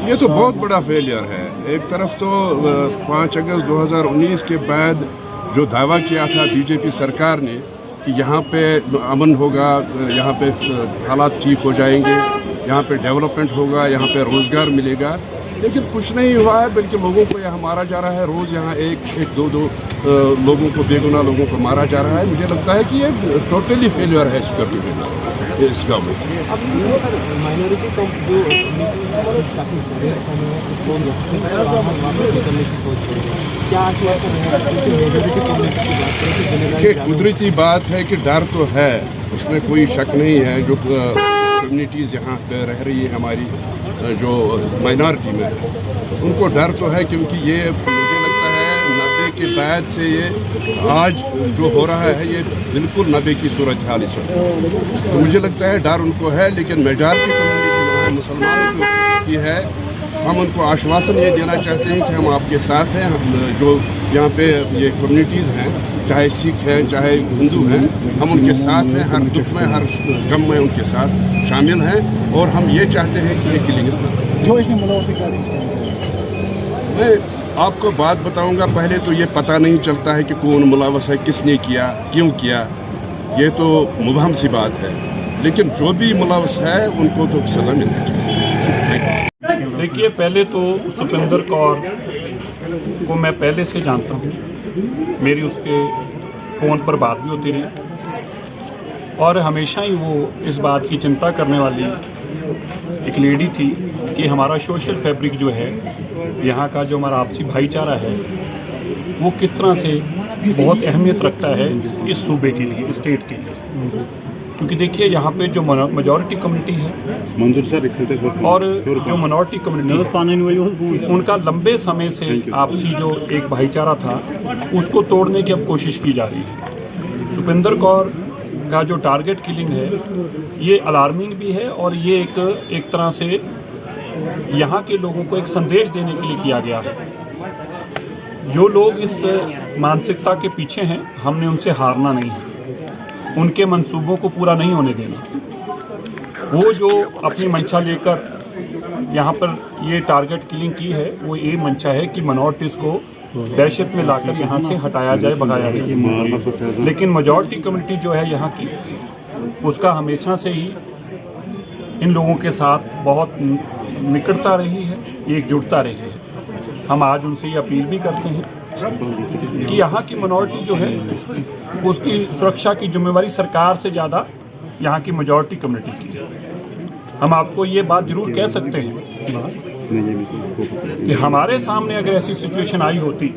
ये तो बहुत बड़ा फेलियर है। एक तरफ तो 5 अगस्त 2019 के बाद जो दावा किया था बीजेपी सरकार ने कि यहाँ पे अमन होगा, यहाँ पे हालात ठीक हो जाएंगे, यहाँ पे डेवलपमेंट होगा, यहाँ पे रोज़गार मिलेगा, लेकिन कुछ नहीं हुआ है। बल्कि लोगों को यहाँ मारा जा रहा है। रोज़ यहाँ एक दो लोगों को, बेगुनाह लोगों को मारा जा रहा है। मुझे लगता है कि ये टोटली फेलियर है सिक्योरिटी इस गाँव में। कुदरती बात है कि डर तो है, उसमें कोई शक नहीं है। जो कम्युनिटीज़ यहाँ पे रह रही है हमारी, जो माइनॉरिटी में, उनको डर तो है, क्योंकि ये मुझे लगता है 90 के बाद से ये आज जो हो रहा है ये बिल्कुल 90 की सूरत हाल इस वक्त। तो मुझे लगता है डर उनको है, लेकिन मेजॉरिटी कम्युनिटी मुसलमानों की है। हम उनको आश्वासन ये देना चाहते हैं कि हम आपके साथ हैं। जो यहाँ पे ये कम्युनिटीज़ हैं, चाहे सिख हैं चाहे हिंदू हैं, हम उनके साथ हैं। हर दुख में, हर गम में उनके साथ शामिल हैं। और हम ये चाहते हैं कि ये किलिंग्स मैं आपको बात बताऊंगा। पहले तो ये पता नहीं चलता है कि कौन मुलव्वस है, किसने किया, क्यों किया, ये तो मुबहम सी बात है। लेकिन जो भी मुलव्वस है उनको तो सज़ा मिलनी चाहिए। देखिए, पहले तो सुपिंदर कौर को मैं पहले से जानता हूँ। मेरी उसके फ़ोन पर बात भी होती रही और हमेशा ही वो इस बात की चिंता करने वाली एक लेडी थी कि हमारा सोशल फैब्रिक जो है, यहाँ का जो हमारा आपसी भाईचारा है, वो किस तरह से बहुत अहमियत रखता है इस सूबे के लिए, स्टेट के लिए। क्योंकि देखिए, यहाँ पे जो मेजॉरिटी कम्युनिटी है और जो मिनॉरिटी कम्युनिटी, उनका लंबे समय से आपसी जो एक भाईचारा था उसको तोड़ने की अब कोशिश की जा रही है। सुपिंदर कौर का जो टारगेट किलिंग है ये अलार्मिंग भी है और ये एक तरह से यहाँ के लोगों को एक संदेश देने के लिए किया गया है। जो लोग इस मानसिकता के पीछे हैं, हमने उनसे हारना नहीं है, उनके मंसूबों को पूरा नहीं होने देना। वो जो अपनी मंशा लेकर यहाँ पर ये टारगेट किलिंग की है, वो ये मंशा है कि मिनॉरिटीज़ को दहशत में लाकर यहाँ से हटाया जाए, भगाया जाए। लेकिन मेजॉरिटी कम्युनिटी जो है यहाँ की, उसका हमेशा से ही इन लोगों के साथ बहुत निकटता रही है, एकजुटता रही है। हम आज उनसे ये अपील भी करते हैं कि यहाँ की मिनॉरिटी जो है उसकी सुरक्षा की जिम्मेवारी सरकार से ज़्यादा यहाँ की मेजॉरिटी कम्युनिटी की है। हम आपको ये बात ज़रूर कह सकते हैं कि हमारे सामने अगर ऐसी सिचुएशन आई होती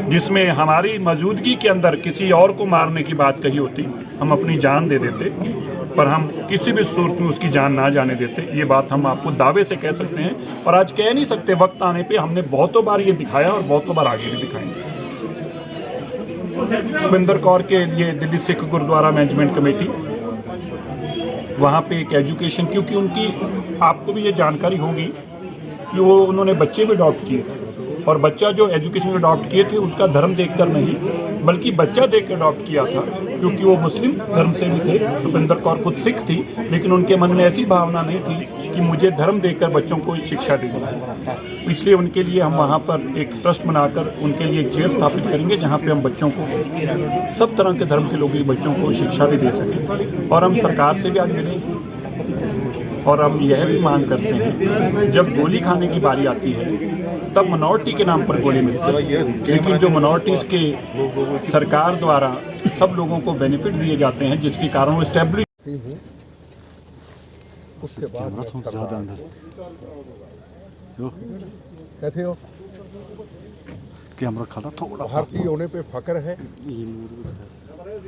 जिसमें हमारी मौजूदगी के अंदर किसी और को मारने की बात कही होती, हम अपनी जान दे देते, पर हम किसी भी सूरत में उसकी जान ना जाने देते। ये बात हम आपको दावे से कह सकते हैं, और आज कह नहीं सकते। वक्त आने पे हमने बहुतों बार ये दिखाया और बहुतों बार आगे भी दिखाएंगे। सुपिंदर कौर के लिए दिल्ली सिख गुरुद्वारा मैनेजमेंट कमेटी, वहाँ पे एक एजुकेशन, क्योंकि उनकी, आपको भी ये जानकारी होगी कि वो उन्होंने बच्चे भी अडॉप्ट किए थे, और बच्चा जो एजुकेशन अडॉप्ट किए थे उसका धर्म देखकर नहीं, बल्कि बच्चा देख कर अडॉप्ट किया था, क्योंकि वो मुस्लिम धर्म से भी थे। सुपिंदर कौर खुद सिख थी, लेकिन उनके मन में ऐसी भावना नहीं थी कि मुझे धर्म देखकर बच्चों को शिक्षा देनी है। इसलिए उनके लिए हम वहाँ पर एक ट्रस्ट बनाकर उनके लिए एक चेयर स्थापित करेंगे, जहाँ पे हम बच्चों को, सब तरह के धर्म के लोगों के बच्चों को शिक्षा भी दे सकें। और हम सरकार से भी आज मिलेंगे और हम यह भी मांग करते हैं, जब गोली खाने की बारी आती है तब मिनॉरिटी के नाम पर गोली मिलती है, लेकिन जो मिनॉरिटीज़ के सरकार द्वारा सब लोगों को बेनिफिट दिए जाते हैं, जिसके कारण वो स्टेब्लिश। उसके बाद कैसे हो, कैमरा खड़ा थोड़ा, भारतीय होने पे फख्र है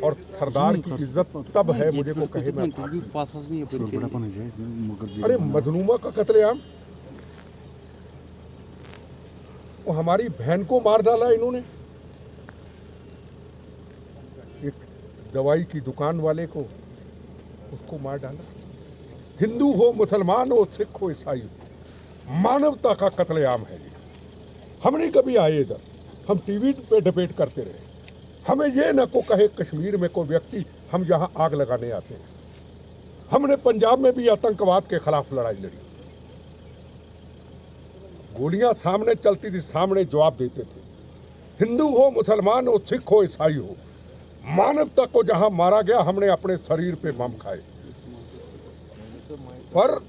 और सरदार की इज्जत तब है मुझे को कहे मैं। अरे मजलूमा का कत्लेआम, वो हमारी बहन को मार डाला इन्होंने। एक दवाई की दुकान वाले को, उसको मार डाला। हिंदू हो, मुसलमान हो, सिख हो, ईसाई हो, मानवता का कत्लेआम है ये। हम नहीं कभी आए इधर, हम टीवी पे डिबेट करते रहे। हमें ये न को कहे कश्मीर में कोई व्यक्ति हम यहाँ आग लगाने आते हैं। हमने पंजाब में भी आतंकवाद के खिलाफ लड़ाई लड़ी, गोलियां सामने चलती थी, सामने जवाब देते थे। हिंदू हो, मुसलमान हो, सिख हो, ईसाई हो, मानवता को जहां मारा गया हमने अपने शरीर पे बम खाए, पर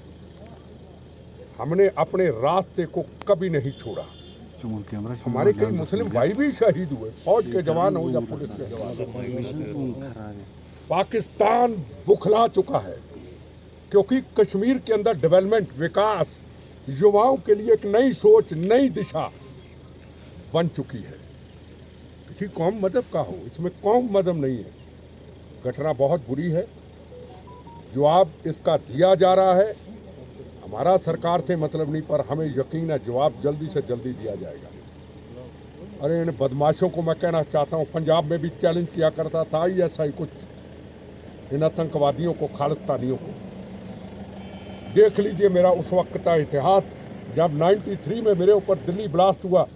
हमने अपने रास्ते को कभी नहीं छोड़ा। हमारे कई मुस्लिम भाई भी शहीद हुए, फौज के जवान हो या पुलिस के जवान। पाकिस्तान बुखला चुका है क्योंकि कश्मीर के अंदर डेवलपमेंट, विकास, युवाओं के लिए एक नई सोच, नई दिशा बन चुकी है। किसी कौम मजहब का हो, इसमें कौम मजहब नहीं है। घटना बहुत बुरी है, जवाब इसका दिया जा रहा है। हमारा सरकार से मतलब नहीं, पर हमें यकीन है जवाब जल्दी से जल्दी दिया जाएगा। अरे इन बदमाशों को मैं कहना चाहता हूँ, पंजाब में भी चैलेंज किया करता था ISI कुछ इन आतंकवादियों को, खालिस्तानियों को। देख लीजिए मेरा उस वक्त का इतिहास, जब 93 में मेरे ऊपर दिल्ली ब्लास्ट हुआ,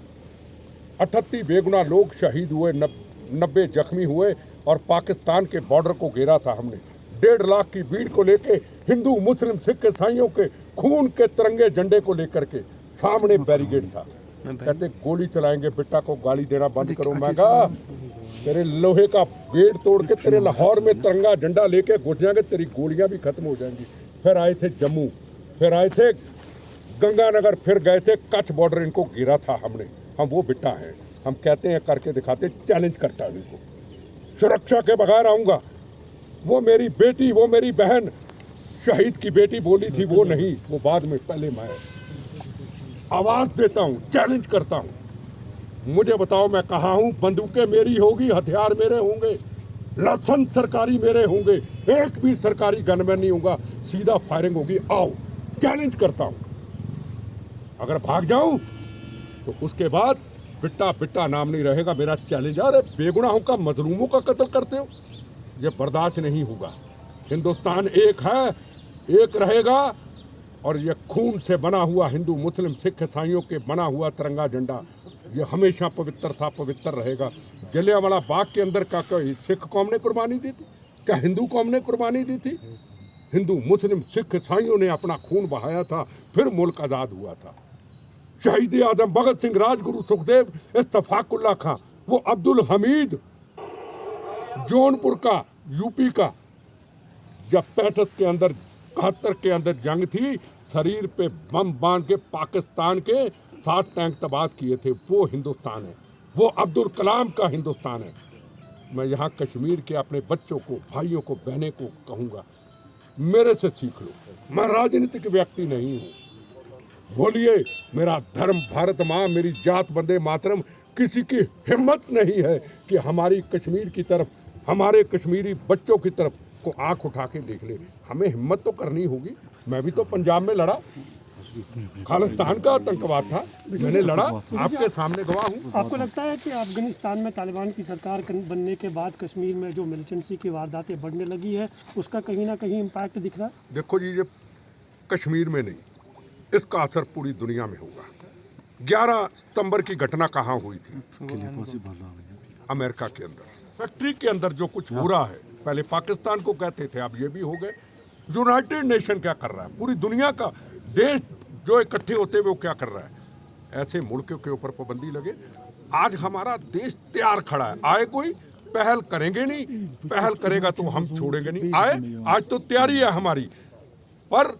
38 बेगुनाह लोग शहीद हुए, 90 जख्मी हुए और पाकिस्तान के बॉर्डर को घेरा था हमने। 1.5 लाख की भीड़ को लेके, हिंदू, मुस्लिम, सिख, ईसाइयों के खून के तिरंगे झंडे को लेकर के सामने बैरिकेड था। कहते गोली चलाएंगे, बेटा को गाली देना बंद करो। मैं कहा तेरे लोहे का गेट तोड़ के तेरे लाहौर में तिरंगा झंडा लेके घुस जाएंगे, तेरी गोलियां भी खत्म हो जाएंगी। फिर आए थे जम्मू, फिर आए थे गंगानगर, फिर गए थे कच्छ बॉर्डर, इनको घेरा था हमने। हम वो बेटा हैं, हम कहते हैं करके दिखाते, चैलेंज करता है इनको। सुरक्षा के बगैर आऊँगा। वो मेरी बेटी, वो मेरी बहन, शहीद की बेटी बोली थी, वो नहीं, वो बाद में, पहले मैं आवाज देता हूँ, चैलेंज करता हूँ। मुझे बताओ मैं कहाँ हूँ? बंदूकें मेरी होगी, हथियार मेरे होंगे, लाइसेंस सरकारी मेरे होंगे, एक भी सरकारी गनमैन नहीं होगा, सीधा फायरिंग होगी। आओ, चैलेंज करता हूँ। अगर भाग जाऊं तो उसके बाद बिट्टा बिट्टा नाम नहीं रहेगा, मेरा चैलेंज। अरे बेगुनाहों का, मजलूमों का कत्ल करते हो, ये बर्दाश्त नहीं होगा। हिंदुस्तान एक है, एक रहेगा, और ये खून से बना हुआ, हिंदू, मुस्लिम, सिख, ईसाइयों के बना हुआ तिरंगा झंडा, ये हमेशा पवित्र था, पवित्र रहेगा। जलियांवाला बाग के अंदर का कोई सिख कौम ने कुर्बानी दी थी? क्या हिंदू कौम ने कुर्बानी दी थी? हिंदू, मुस्लिम, सिख, ईसाइयों ने अपना खून बहाया था, फिर मुल्क आज़ाद हुआ था। शहीद आजम भगत सिंह, राजगुरु सुखदेव, इत्तफाकुल्ला खां, वो अब्दुल हमीद, जौनपुर का, यूपी का, जब 65 के अंदर, 71 के अंदर जंग थी, शरीर पे बम बांध के पाकिस्तान के 7 टैंक तबाह किए थे, वो हिंदुस्तान है, वो अब्दुल कलाम का हिंदुस्तान है। मैं यहाँ कश्मीर के अपने बच्चों को, भाइयों को, बहनें को कहूँगा, मेरे से सीख लो। मैं राजनीतिक व्यक्ति नहीं हूँ। बोलिए, मेरा धर्म भारत माँ, मेरी जात वंदे मातरम। किसी की हिम्मत नहीं है कि हमारी कश्मीर की तरफ, हमारे कश्मीरी बच्चों की तरफ को आंख उठा के देख ले। हमें हिम्मत तो करनी होगी। मैं भी तो पंजाब में लड़ा, खालिस्तान का आतंकवाद था, मैंने लड़ा, आपके सामने गवाह हूँ। आपको लगता है कि अफगानिस्तान में तालिबान की सरकार बनने के बाद कश्मीर में जो मिलिटेंसी की वारदातें बढ़ने लगी है, उसका कहीं ना कहीं इम्पैक्ट दिख रहा है? देखो जी, ये कश्मीर में नहीं, इसका असर पूरी दुनिया में होगा। 11 सितंबर की घटना कहाँ हुई थी? अमेरिका के अंदर, फैक्ट्री के अंदर जो कुछ हो रहा है, पहले पाकिस्तान को कहते थे, अब ये भी हो गए। यूनाइटेड नेशन क्या कर रहा है? पूरी दुनिया का देश जो इकट्ठे होते हुए वो क्या कर रहा है? ऐसे मुल्कों के ऊपर पाबंदी लगे। आज हमारा देश तैयार खड़ा है, आए कोई पहल करेंगे नहीं, पहल करेगा तो हम छोड़ेंगे नहीं। आए, आज तो तैयारी है हमारी, पर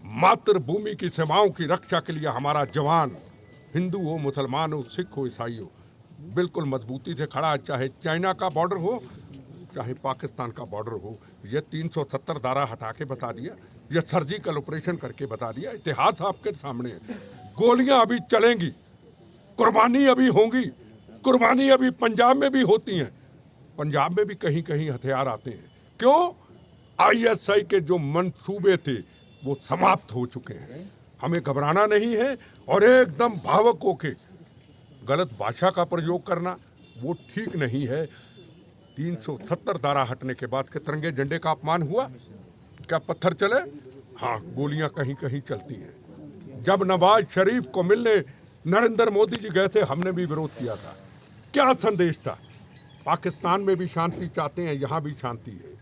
मातृभूमि की सीमाओं की रक्षा के लिए हमारा जवान, हिंदू हो, मुसलमान हो, सिख हो, ईसाई हो, बिल्कुल मजबूती से खड़ा है। चाहे चाइना का बॉर्डर हो, चाहे पाकिस्तान का बॉर्डर हो। ये 370 धारा हटा के बता दिया, ये सर्जिकल ऑपरेशन करके बता दिया। इतिहास आपके सामने है। गोलियां अभी चलेंगी, कुर्बानी अभी होंगी, कुर्बानी अभी पंजाब में भी होती हैं, पंजाब में भी कहीं कहीं हथियार आते हैं। क्यों? ISI के जो मंसूबे थे वो समाप्त हो चुके हैं। हमें घबराना नहीं है, और एकदम भावुक होके गलत भाषा का प्रयोग करना वो ठीक नहीं है। 370 धारा हटने के बाद के तिरंगे झंडे का अपमान हुआ? क्या पत्थर चले? हाँ, गोलियां कहीं कहीं चलती हैं। जब नवाज शरीफ को मिलने नरेंद्र मोदी जी गए थे, हमने भी विरोध किया था। क्या संदेश था? पाकिस्तान में भी शांति चाहते हैं, यहाँ भी शांति है,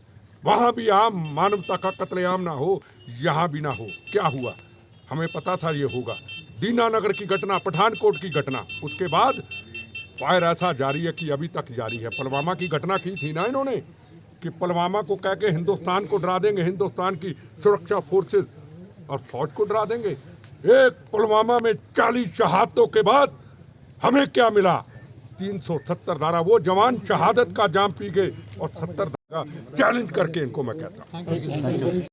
वहाँ भी आम मानवता का कत्लेआम ना हो, यहाँ भी ना हो। क्या हुआ? हमें पता था ये होगा। दीनानगर की घटना, पठानकोट की घटना, उसके बाद फायर ऐसा जारी है कि अभी तक जारी है। पुलवामा की घटना की थी ना इन्होंने कि पुलवामा को कह के हिंदुस्तान को डरा देंगे, हिंदुस्तान की सुरक्षा फोर्सेस और फौज को डरा देंगे। एक पुलवामा में 40 शहादतों के बाद हमें क्या मिला? 370 धारा। वो जवान शहादत का जाम पी गए और 70 धारा चैलेंज करके इनको मैं कहता हूँ।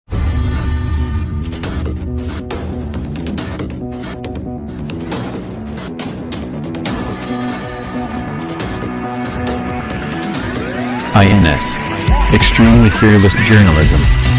INS. Extremely fearless journalism.